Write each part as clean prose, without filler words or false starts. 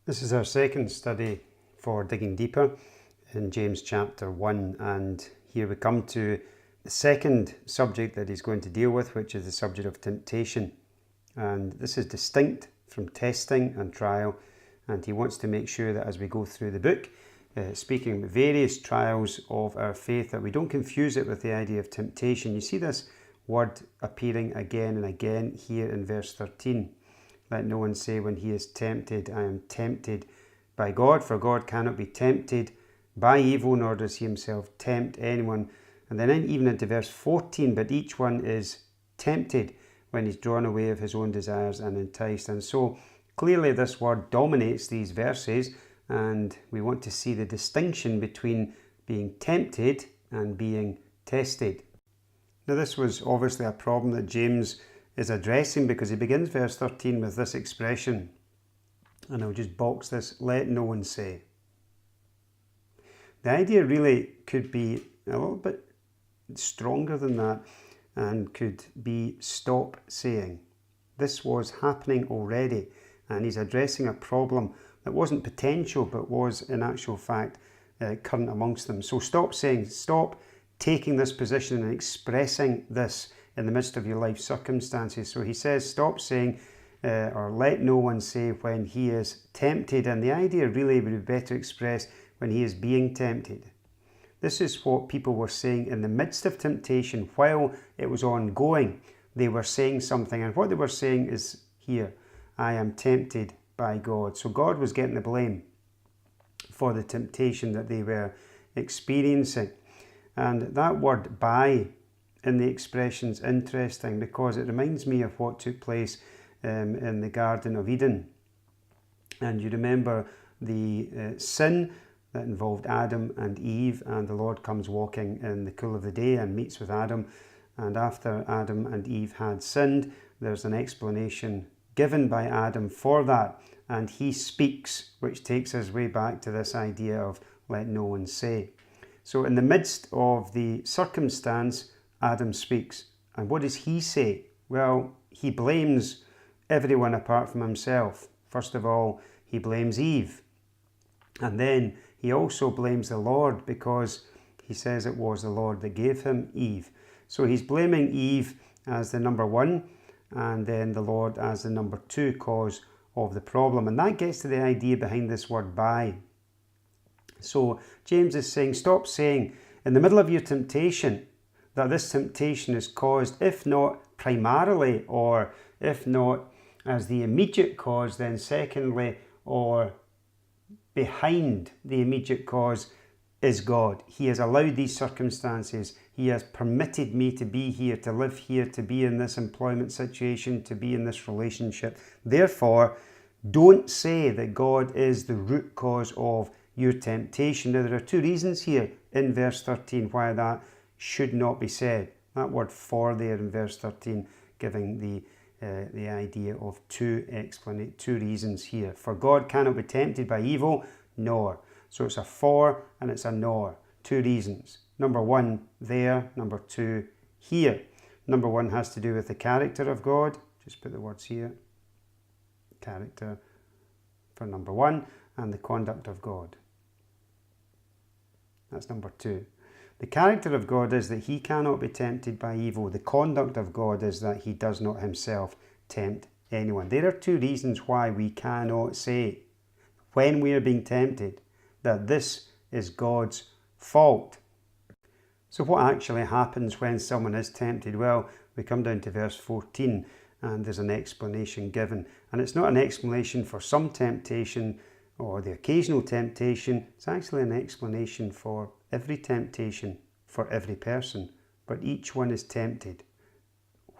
This is our second study for Digging Deeper in James chapter 1, and here we come to the second subject that he's going to deal with, which is the subject of temptation. And this is distinct from testing and trial, and he wants to make sure that as we go through the book, speaking about various trials of our faith, that we don't confuse it with the idea of temptation. You see this word appearing again and again here in verse 13. Let no one say when he is tempted, I am tempted by God, for God cannot be tempted by evil, nor does he himself tempt anyone. And then even into verse 14, but each one is tempted when he's drawn away of his own desires and enticed. And so clearly this word dominates these verses, and we want to see the distinction between being tempted and being tested. Now this was obviously a problem that James is addressing, because he begins verse 13 with this expression, and I'll just box this: let no one say. The idea really could be a little bit stronger than that and could be stop saying. This was happening already, and he's addressing a problem that wasn't potential but was in actual fact current amongst them. So stop saying, stop taking this position and expressing this in the midst of your life circumstances. So he says, stop saying, or let no one say when he is tempted. And the idea really would be better expressed when he is being tempted. This is what people were saying in the midst of temptation while it was ongoing. They were saying something, and what they were saying is here: I am tempted by God. So God was getting the blame for the temptation that they were experiencing. And that word by in the expression is interesting, because it reminds me of what took place in the Garden of Eden. And you remember the sin that involved Adam and Eve, and the Lord comes walking in the cool of the day and meets with Adam. And after Adam and Eve had sinned, there's an explanation given by Adam for that, and he speaks, which takes us way back to this idea of let no one say. So in the midst of the circumstance, Adam speaks. And what does he say? Well, he blames everyone apart from himself. First of all, he blames Eve. And then he also blames the Lord, because he says it was the Lord that gave him Eve. So he's blaming Eve as the number one, and then the Lord as the number two cause of the problem. And that gets to the idea behind this word by. So James is saying, stop saying in the middle of your temptation that this temptation is caused, if not primarily, or if not as the immediate cause, then secondly, or behind the immediate cause, is God. He has allowed these circumstances. He has permitted me to be here, to live here, to be in this employment situation, to be in this relationship. Therefore, don't say that God is the root cause of your temptation. Now, there are two reasons here in verse 13 why that should not be said. That word for there in verse 13 giving the idea of two reasons here. For God cannot be tempted by evil, nor. So it's a for and it's a nor. Two reasons. Number one there, number two here. Number one has to do with the character of God. Just put the words here. Character for number one, and the conduct of God. That's number two. The character of God is that he cannot be tempted by evil. The conduct of God is that he does not himself tempt anyone. There are two reasons why we cannot say, when we are being tempted, that this is God's fault. So what actually happens when someone is tempted? Well, we come down to verse 14, and there's an explanation given. And it's not an explanation for some temptation or the occasional temptation. It's actually an explanation for every temptation for every person. But each one is tempted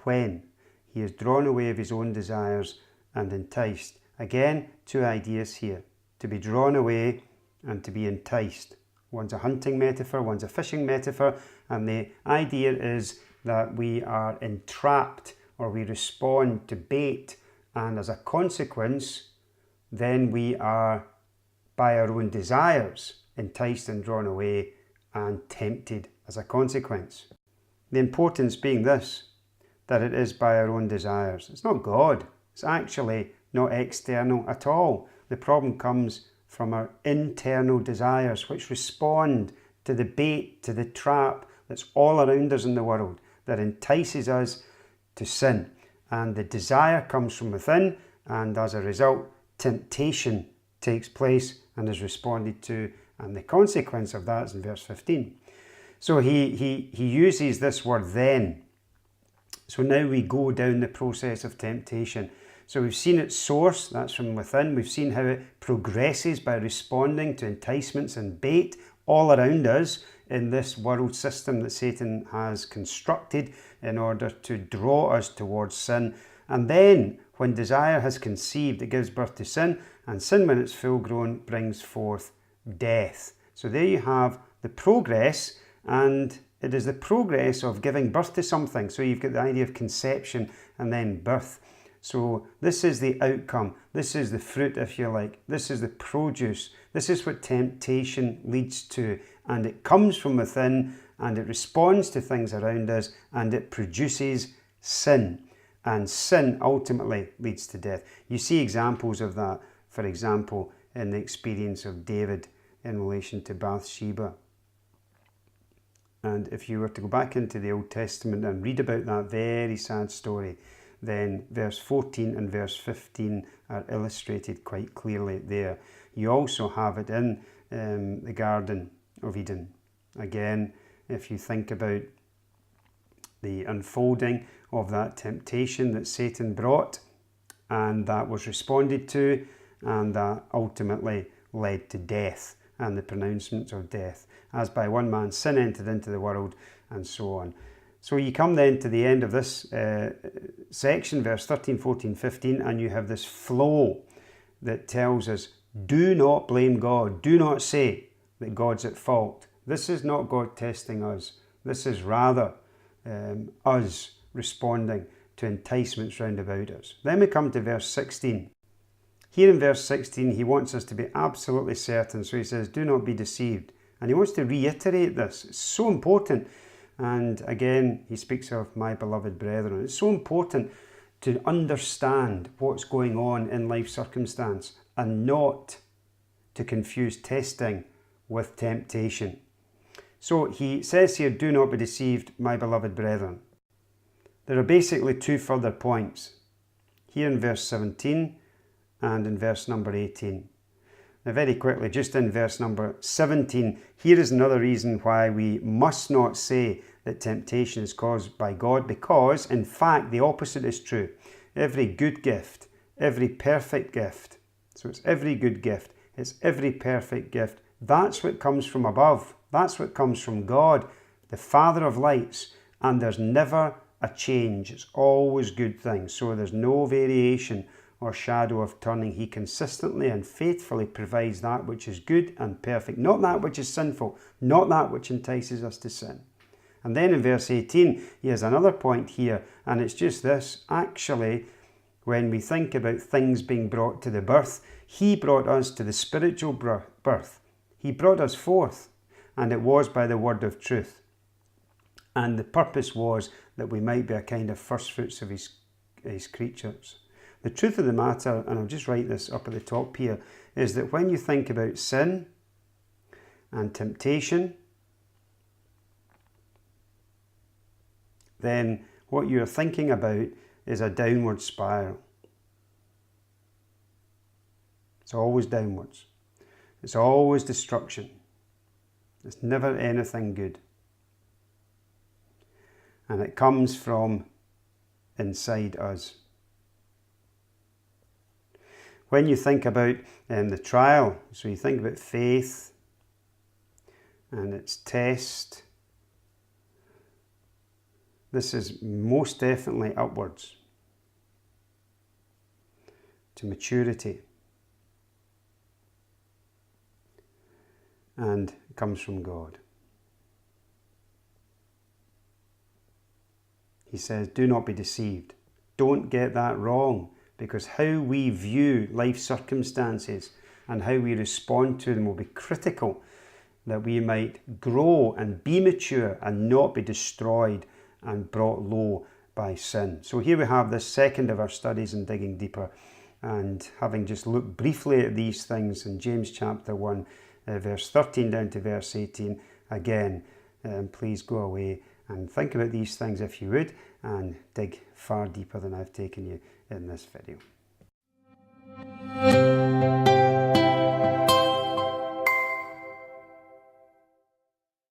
when he is drawn away of his own desires and enticed. Again, two ideas here: to be drawn away and to be enticed. One's a hunting metaphor, one's a fishing metaphor, and the idea is that we are entrapped, or we respond to bait, and as a consequence, then we are, by our own desires, enticed and drawn away and tempted as a consequence. The importance being this, that it is by our own desires. It's not God. It's actually not external at all. The problem comes from our internal desires, which respond to the bait, to the trap that's all around us in the world that entices us to sin. And the desire comes from within, and as a result, temptation takes place and is responded to, and the consequence of that is in verse 15. So he uses this word then. So now we go down the process of temptation. So we've seen its source, that's from within. We've seen how it progresses by responding to enticements and bait all around us in this world system that Satan has constructed in order to draw us towards sin. And then, when desire has conceived, it gives birth to sin, and sin, when it's full grown, brings forth death. So there you have the progress, and it is the progress of giving birth to something. So you've got the idea of conception and then birth. So this is the outcome. This is the fruit, if you like. This is the produce. This is what temptation leads to. And it comes from within, and it responds to things around us, and it produces sin. And sin ultimately leads to death. You see examples of that, for example, in the experience of David in relation to Bathsheba. And if you were to go back into the Old Testament and read about that very sad story, then verse 14 and verse 15 are illustrated quite clearly there. You also have it in the Garden of Eden. Again, if you think about the unfolding of that temptation that Satan brought, and that was responded to, and that ultimately led to death and the pronouncement of death. As by one man sin entered into the world, and so on. So you come then to the end of this section, verse 13, 14, 15, and you have this flow that tells us, do not blame God. Do not say that God's at fault. This is not God testing us. This is rather us responding to enticements round about us. Then we come to verse 16. Here in verse 16, he wants us to be absolutely certain. So he says, do not be deceived. And he wants to reiterate this. It's so important. And again, he speaks of my beloved brethren. It's so important to understand what's going on in life circumstance and not to confuse testing with temptation. So he says here, do not be deceived, my beloved brethren. There are basically two further points here in verse 17 and in verse number 18. Now very quickly, just in verse number 17, here is another reason why we must not say that temptation is caused by God, because in fact the opposite is true. Every good gift, every perfect gift, so it's every good gift, it's every perfect gift, that's what comes from above. That's what comes from God, the Father of lights, and there's never a change. It's always good things. So there's no variation or shadow of turning. He consistently and faithfully provides that which is good and perfect, not that which is sinful, not that which entices us to sin. And then in verse 18, he has another point here, and it's just this. Actually, when we think about things being brought to the birth, he brought us to the spiritual birth. He brought us forth, and it was by the word of truth. And the purpose was that we might be a kind of first fruits of his creatures. The truth of the matter, and I'll just write this up at the top here, is that when you think about sin and temptation, then what you're thinking about is a downward spiral. It's always downwards. It's always destruction. It's never anything good. And it comes from inside us. When you think about the trial, so you think about faith and its test, this is most definitely upwards to maturity, and it comes from God. He says, do not be deceived. Don't get that wrong, because how we view life circumstances and how we respond to them will be critical, that we might grow and be mature and not be destroyed and brought low by sin. So here we have this second of our studies in Digging Deeper. And having just looked briefly at these things in James chapter 1, verse 13 down to verse 18, again, please go away and think about these things if you would, and dig far deeper than I've taken you in this video.